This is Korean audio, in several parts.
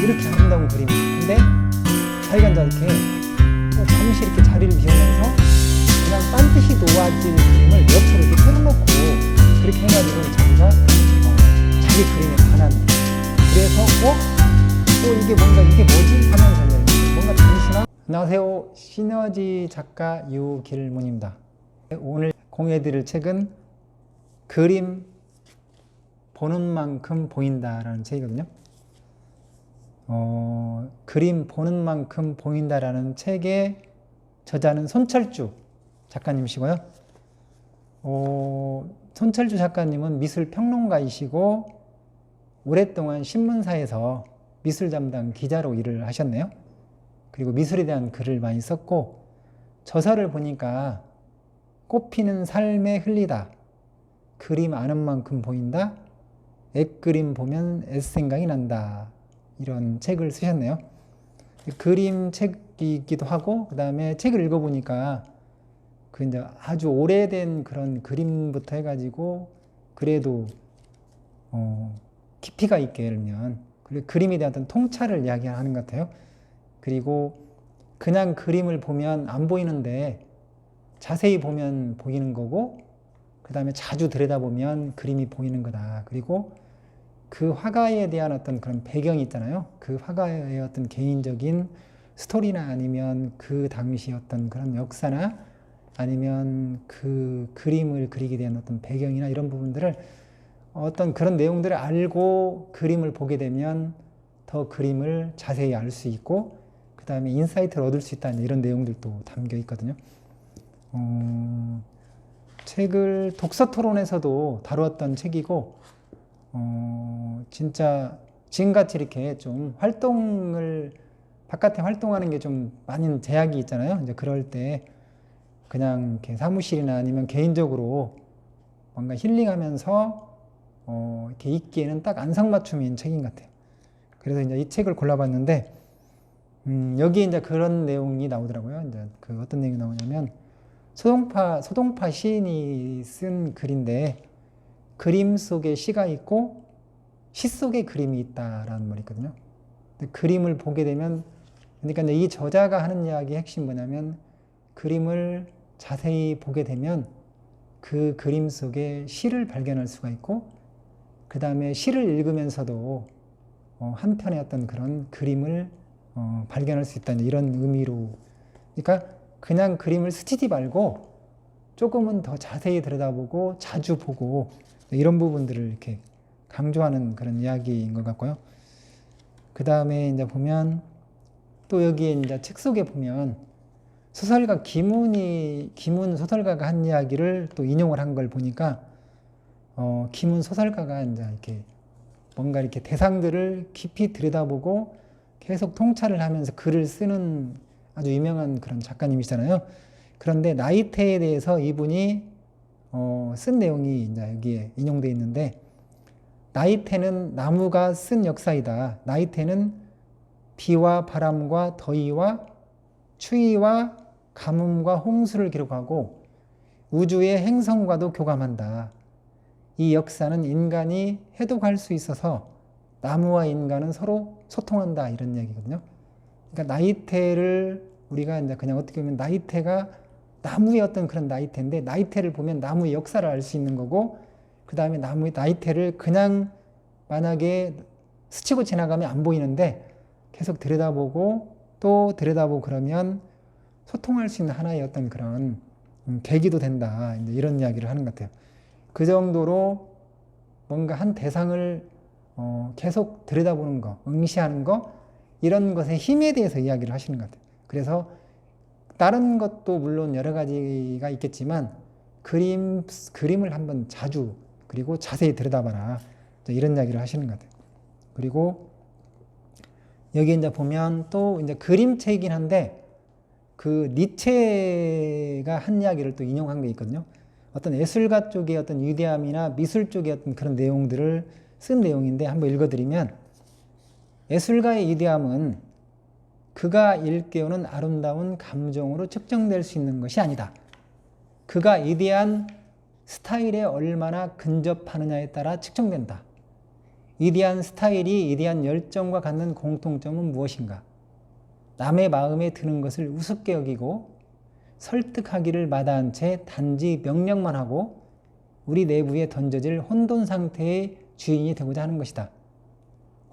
이렇게 아름다운 그림이. 근데 자기가 이제 이렇게 잠시 이렇게 자리를 비우면서 그냥 반드시 놓아질 그림을 옆으로 이렇게 틀어놓고 그렇게 해가지고 자기가 자기 그림에 반한. 그래서 이게 뭔가 이게 뭐지 하면서 뭔가 단순한. 안녕하세요, 시너지 작가 유길문입니다. 오늘 공유해드릴 책은 그림 보는 만큼 보인다라는 책이거든요. 그림 보는 만큼 보인다라는 책의 저자는 손철주 작가님이시고요. 손철주 작가님은 미술평론가이시고 오랫동안 신문사에서 미술 담당 기자로 일을 하셨네요. 그리고 미술에 대한 글을 많이 썼고, 저서를 보니까 꽃피는 삶에 흘리다, 그림 아는 만큼 보인다, 액그림 보면 앳생각이 난다, 이런 책을 쓰셨네요. 그림 책이기도 하고, 그 다음에 책을 읽어보니까 그 이제 아주 오래된 그런 그림부터 해가지고 그래도 깊이가 있게, 예를 들면 그림에 대한 어떤 통찰을 이야기하는 것 같아요. 그리고 그냥 그림을 보면 안 보이는데 자세히 보면 보이는 거고, 그 다음에 자주 들여다보면 그림이 보이는 거다. 그리고 그 화가에 대한 어떤 그런 배경이 있잖아요. 그 화가의 어떤 개인적인 스토리나 아니면 그 당시 어떤 그런 역사나 아니면 그 그림을 그리게 된 어떤 배경이나 이런 부분들을, 어떤 그런 내용들을 알고 그림을 보게 되면 더 그림을 자세히 알 수 있고, 그 다음에 인사이트를 얻을 수 있다는 이런 내용들도 담겨 있거든요. 책을 독서토론에서도 다루었던 책이고, 진짜 지금같이 이렇게 좀 바깥에 활동하는 게 좀 많은 제약이 있잖아요. 이제 그럴 때 그냥 이렇게 사무실이나 아니면 개인적으로 뭔가 힐링하면서 이렇게 읽기에는 딱 안성맞춤인 책인 것 같아요. 그래서 이제 이 책을 골라봤는데, 여기에 이제 그런 내용이 나오더라고요. 이제 그 어떤 내용이 나오냐면, 소동파 시인이 쓴 글인데, 그림 속에 시가 있고 시 속에 그림이 있다라는 말이 있거든요. 근데 그림을 보게 되면, 그러니까 이 저자가 하는 이야기의 핵심 뭐냐면, 그림을 자세히 보게 되면 그 그림 속에 시를 발견할 수가 있고, 그 다음에 시를 읽으면서도 한편의 어떤 그런 그림을 발견할 수 있다는 이런 의미로. 그러니까 그냥 그림을 스치지 말고 조금은 더 자세히 들여다보고 자주 보고, 이런 부분들을 이렇게 강조하는 그런 이야기인 것 같고요. 그 다음에 이제 보면 또 여기에 이제 책 속에 보면 소설가 김훈 소설가가 한 이야기를 또 인용을 한 걸 보니까, 김훈 소설가가 이제 이렇게 뭔가 이렇게 대상들을 깊이 들여다보고 계속 통찰을 하면서 글을 쓰는 아주 유명한 그런 작가님이시잖아요. 그런데 나이테에 대해서 이분이 쓴 내용이 이제 여기에 인용되어 있는데, 나이테는 나무가 쓴 역사이다. 나이테는 비와 바람과 더위와 추위와 가뭄과 홍수를 기록하고 우주의 행성과도 교감한다. 이 역사는 인간이 해독할 수 있어서 나무와 인간은 서로 소통한다, 이런 얘기거든요. 그러니까 나이테를 우리가 이제 그냥 어떻게 보면 나이테가 나무의 어떤 그런 나이테인데, 나이테를 보면 나무의 역사를 알 수 있는 거고, 그 다음에 나이테를 그냥 만약에 스치고 지나가면 안 보이는데 계속 들여다보고 또 들여다보고 그러면 소통할 수 있는 하나의 어떤 그런 계기도 된다, 이제 이런 이야기를 하는 것 같아요. 그 정도로 뭔가 한 대상을 계속 들여다보는 거, 응시하는 거, 이런 것의 힘에 대해서 이야기를 하시는 것 같아요. 그래서 다른 것도 물론 여러 가지가 있겠지만 그림을 한번 자주 그리고 자세히 들여다봐라, 이런 이야기를 하시는 것 같아요. 그리고 여기 이제 보면 또 이제 그림체이긴 한데, 그 니체가 한 이야기를 또 인용한 게 있거든요. 어떤 예술가 쪽의 어떤 위대함이나 미술 쪽의 어떤 그런 내용들을 쓴 내용인데, 한번 읽어드리면, 예술가의 위대함은 그가 일깨우는 아름다운 감정으로 측정될 수 있는 것이 아니다. 그가 위대한 스타일에 얼마나 근접하느냐에 따라 측정된다. 위대한 스타일이 위대한 열정과 갖는 공통점은 무엇인가? 남의 마음에 드는 것을 우습게 여기고 설득하기를 마다한 채 단지 명령만 하고 우리 내부에 던져질 혼돈 상태의 주인이 되고자 하는 것이다.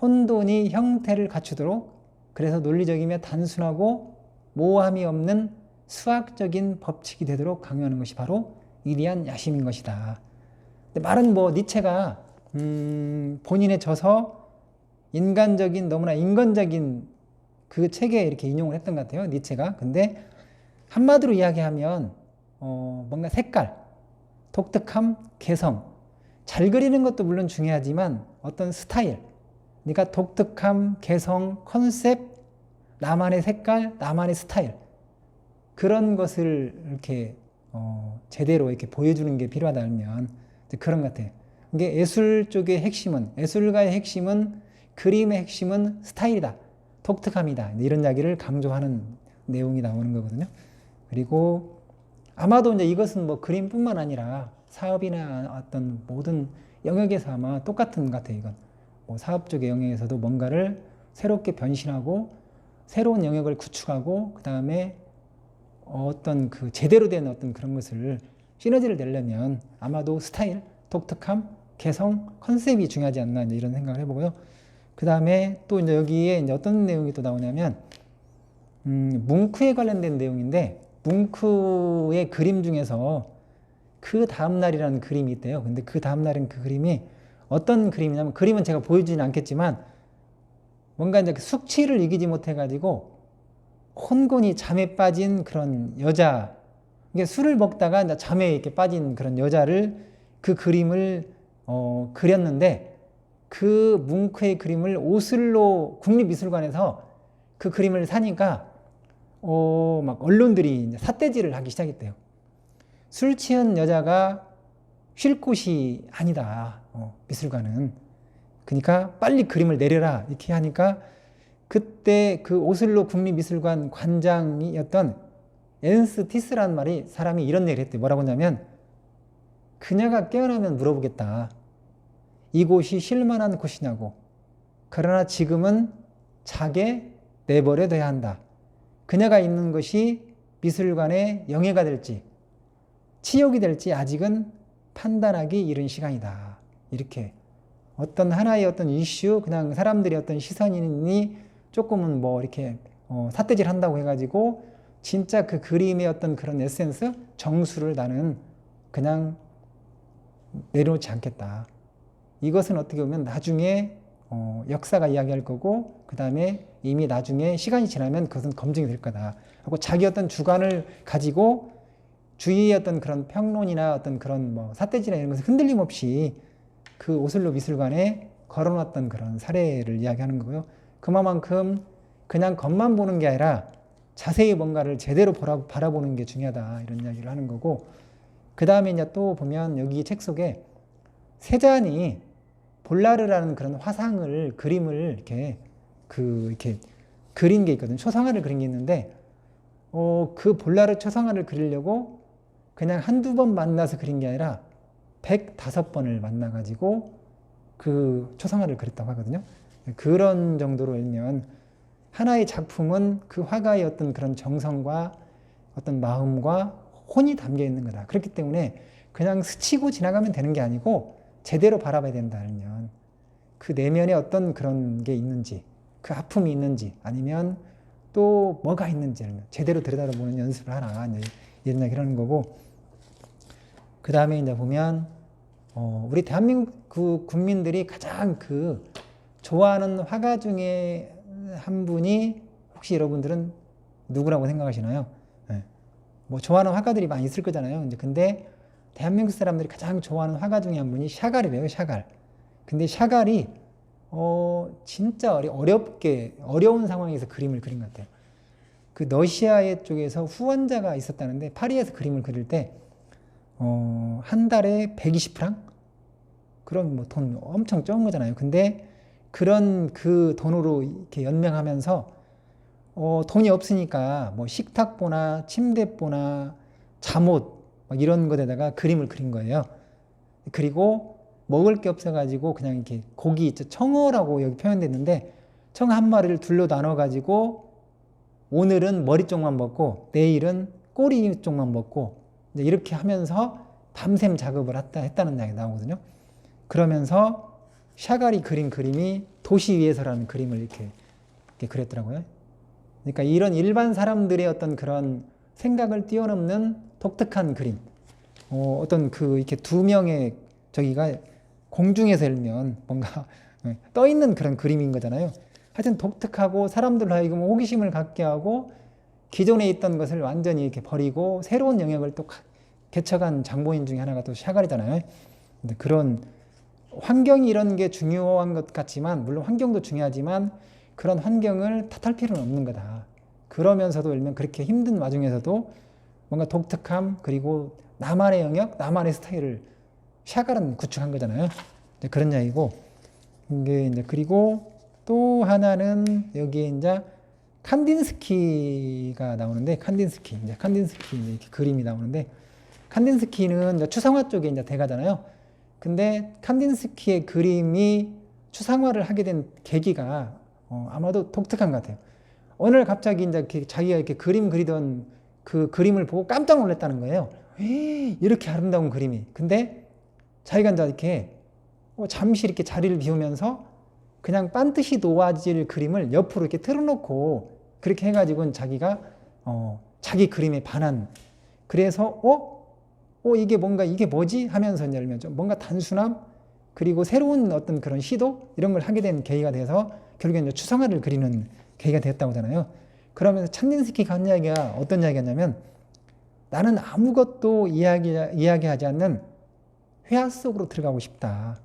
혼돈이 형태를 갖추도록 그래서 논리적이며 단순하고 모호함이 없는 수학적인 법칙이 되도록 강요하는 것이 바로 위대한 야심인 것이다. 근데 말은 니체가 본인의 저서 인간적인 너무나 인간적인 그 책에 이렇게 인용을 했던 것 같아요. 니체가. 근데 한마디로 이야기하면 뭔가 색깔, 독특함, 개성, 잘 그리는 것도 물론 중요하지만 어떤 스타일, 그러니까 독특함, 개성, 컨셉, 나만의 색깔, 나만의 스타일 그런 것을 이렇게 제대로 이렇게 보여주는 게 필요하다면 그런 것 같아요. 이게 예술 쪽의 핵심은 예술가의 핵심은 그림의 핵심은 스타일이다, 독특함이다 이런 이야기를 강조하는 내용이 나오는 거거든요. 그리고 아마도 이제 이것은 그림뿐만 아니라 사업이나 어떤 모든 영역에서 아마 똑같은 것 같아요. 이건 사업 쪽의 영역에서도 뭔가를 새롭게 변신하고 새로운 영역을 구축하고 그 다음에 어떤 그 제대로 된 어떤 그런 것을 시너지를 내려면 아마도 스타일, 독특함, 개성, 컨셉이 중요하지 않나 이런 생각을 해보고요. 그 다음에 또 이제 여기에 이제 어떤 내용이 또 나오냐면 뭉크에 관련된 내용인데 뭉크의 그림 중에서 그 다음날이라는 그림이 있대요. 근데 그 다음날은 그 그림이 어떤 그림이냐면 그림은 제가 보여주지는 않겠지만 뭔가 이제 숙취를 이기지 못해가지고 혼곤히 잠에 빠진 그런 여자, 이게 술을 먹다가 이제 잠에 이렇게 빠진 그런 여자를 그 그림을 그렸는데 그 뭉크의 그림을 오슬로 국립미술관에서 그 그림을 사니까 막 언론들이 이제 삿대질을 하기 시작했대요. 술 취한 여자가 쉴 곳이 아니다. 미술관은. 그러니까 빨리 그림을 내려라 이렇게 하니까 그때 그 오슬로 국립미술관 관장이었던 엔스 티스라는 사람이 이런 얘기를 했대요. 뭐라고 하냐면 그녀가 깨어나면 물어보겠다. 이곳이 쉴만한 곳이냐고. 그러나 지금은 자게 내버려둬야 한다. 그녀가 있는 것이 미술관의 영예가 될지 치욕이 될지 아직은 판단하기 이른 시간이다. 이렇게 어떤 하나의 어떤 이슈, 그냥 사람들의 어떤 시선이 조금은 이렇게 삿대질 한다고 해가지고 진짜 그 그림의 어떤 그런 에센스, 정수를 나는 그냥 내려놓지 않겠다. 이것은 어떻게 보면 나중에 역사가 이야기할 거고 그 다음에 이미 나중에 시간이 지나면 그것은 검증이 될 거다 하고 자기 어떤 주관을 가지고 주위의 어떤 그런 평론이나 어떤 그런 삿대질이나 이런 것을 흔들림 없이 그 오슬로 미술관에 걸어놨던 그런 사례를 이야기하는 거고요. 그만큼 그냥 겉만 보는 게 아니라 자세히 뭔가를 제대로 바라보는 게 중요하다 이런 이야기를 하는 거고, 그 다음에 이제 또 보면 여기 책 속에 세잔이 볼라르라는 그런 화상을 그림을 이렇게 그린 게 있거든요. 초상화를 그린 게 있는데 그 볼라르 초상화를 그리려고 그냥 한두 번 만나서 그린 게 아니라 105번을 만나가지고 그 초상화를 그렸다고 하거든요. 그런 정도로 일면 하나의 작품은 그 화가의 어떤 그런 정성과 어떤 마음과 혼이 담겨 있는 거다. 그렇기 때문에 그냥 스치고 지나가면 되는 게 아니고 제대로 바라봐야 된다. 알면 그 내면에 어떤 그런 게 있는지, 그 아픔이 있는지, 아니면 또 뭐가 있는지 제대로 들여다보는 연습을 하라. 이런 얘기를 하는 거고, 그 다음에 이제 보면 우리 대한민국 그 국민들이 가장 좋아하는 화가 중에 한 분이 혹시 여러분들은 누구라고 생각하시나요? 네. 좋아하는 화가들이 많이 있을 거잖아요. 근데 대한민국 사람들이 가장 좋아하는 화가 중에 한 분이 샤갈이래요. 샤갈. 근데 샤갈이 진짜 어려운 상황에서 그림을 그린 것 같아요. 그 러시아의 쪽에서 후원자가 있었다는데 파리에서 그림을 그릴 때 한 달에 120프랑? 그럼 돈 엄청 적은 거잖아요. 근데 그런 그 돈으로 이렇게 연명하면서 돈이 없으니까 식탁보나 침대보나 잠옷 이런 것에다가 그림을 그린 거예요. 그리고 먹을 게 없어가지고 그냥 이렇게 고기 있죠. 청어라고 여기 표현됐는데 청어 한 마리를 둘로 나눠가지고 오늘은 머리 쪽만 먹고 내일은 꼬리 쪽만 먹고 이제 이렇게 하면서 밤샘 작업을 했다는 이야기 나오거든요. 그러면서 샤갈이 그린 그림이 도시 위에서라는 그림을 이렇게 그렸더라고요. 그러니까 이런 일반 사람들의 어떤 그런 생각을 뛰어넘는 독특한 그림. 어떤 그 이렇게 두 명의 저기가 공중에서 일면 뭔가 떠 있는 그런 그림인 거잖아요. 하여튼 독특하고 사람들로 하여금 호기심을 갖게 하고 기존에 있던 것을 완전히 이렇게 버리고 새로운 영역을 또 개척한 장본인 중에 하나가 또 샤갈이잖아요. 근데 그런 환경이 이런 게 중요한 것 같지만 물론 환경도 중요하지만 그런 환경을 탓할 필요는 없는 거다. 그러면서도 일면 그렇게 힘든 와중에서도 뭔가 독특함 그리고 나만의 영역, 나만의 스타일을 샤갈은 구축한 거잖아요. 그런 이야기고 이게 이제 그리고 또 하나는 여기에 이제 칸딘스키가 나오는데 칸딘스키 이제 이렇게 그림이 나오는데 칸딘스키는 이제 추상화 쪽에 이제 대가잖아요. 근데 칸딘스키의 그림이 추상화를 하게 된 계기가 아마도 독특한 것 같아요. 어느 날 갑자기 이제 자기가 이렇게 그림 그리던 그 그림을 보고 깜짝 놀랐다는 거예요. 이렇게 아름다운 그림이. 근데 자기가 이제 이렇게 잠시 이렇게 자리를 비우면서 그냥 반드시 놓아질 그림을 옆으로 이렇게 틀어놓고 그렇게 해가지고 자기가 자기 그림에 반한 그래서 이게 뭔가 이게 뭐지 하면서 열면 좀 뭔가 단순함 그리고 새로운 어떤 그런 시도 이런 걸 하게 된 계기가 돼서 결국에 이제 추상화를 그리는 계기가 되었다고 하잖아요. 그러면서 칸딘스키가 한 이야기가 어떤 이야기냐면 나는 아무것도 이야기하지 않는 회화 속으로 들어가고 싶다.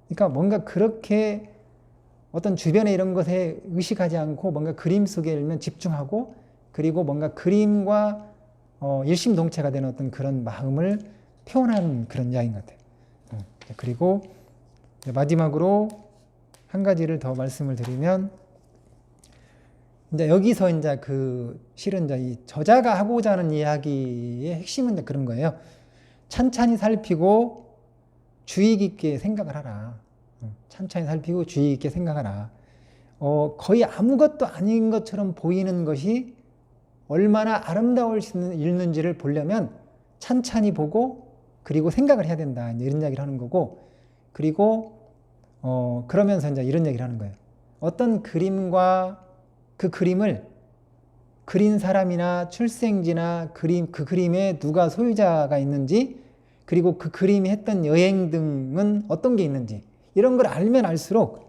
그러니까 뭔가 그렇게 어떤 주변의 이런 것에 의식하지 않고 뭔가 그림 속에 일면 집중하고 그리고 뭔가 그림과 일심동체가 되는 어떤 그런 마음을 표현하는 그런 이야기인 것 같아요. 그리고 마지막으로 한 가지를 더 말씀을 드리면 이제 여기서 이제 그 실은 이제 이 저자가 하고자 하는 이야기의 핵심은 이제 그런 거예요. 찬찬히 살피고 주의 깊게 생각을 하라. 찬찬히 살피고 주의 깊게 생각하라. 거의 아무것도 아닌 것처럼 보이는 것이 얼마나 아름다울 수 있는지를 보려면 찬찬히 보고 그리고 생각을 해야 된다. 이런 이야기를 하는 거고 그리고 그러면서 이제 이런 얘기를 하는 거예요. 어떤 그림과 그 그림을 그린 사람이나 출생지나 그 그림에 누가 소유자가 있는지 그리고 그 그림이 했던 여행 등은 어떤 게 있는지 이런 걸 알면 알수록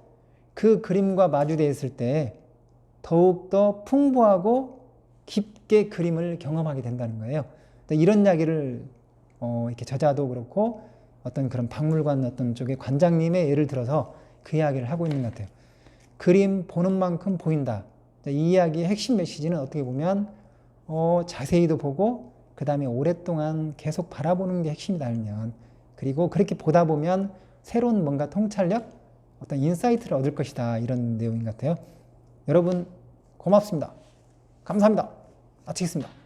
그 그림과 마주대했을 때 더욱더 풍부하고 깊게 그림을 경험하게 된다는 거예요. 이런 이야기를 이렇게 저자도 그렇고 어떤 그런 박물관 어떤 쪽의 관장님의 예를 들어서 그 이야기를 하고 있는 것 같아요. 그림 보는 만큼 보인다. 이 이야기의 핵심 메시지는 어떻게 보면 자세히도 보고 그 다음에 오랫동안 계속 바라보는 게 핵심이다 알면 그리고 그렇게 보다 보면 새로운 뭔가 통찰력 어떤 인사이트를 얻을 것이다 이런 내용인 것 같아요. 여러분 고맙습니다. 감사합니다. 마치겠습니다.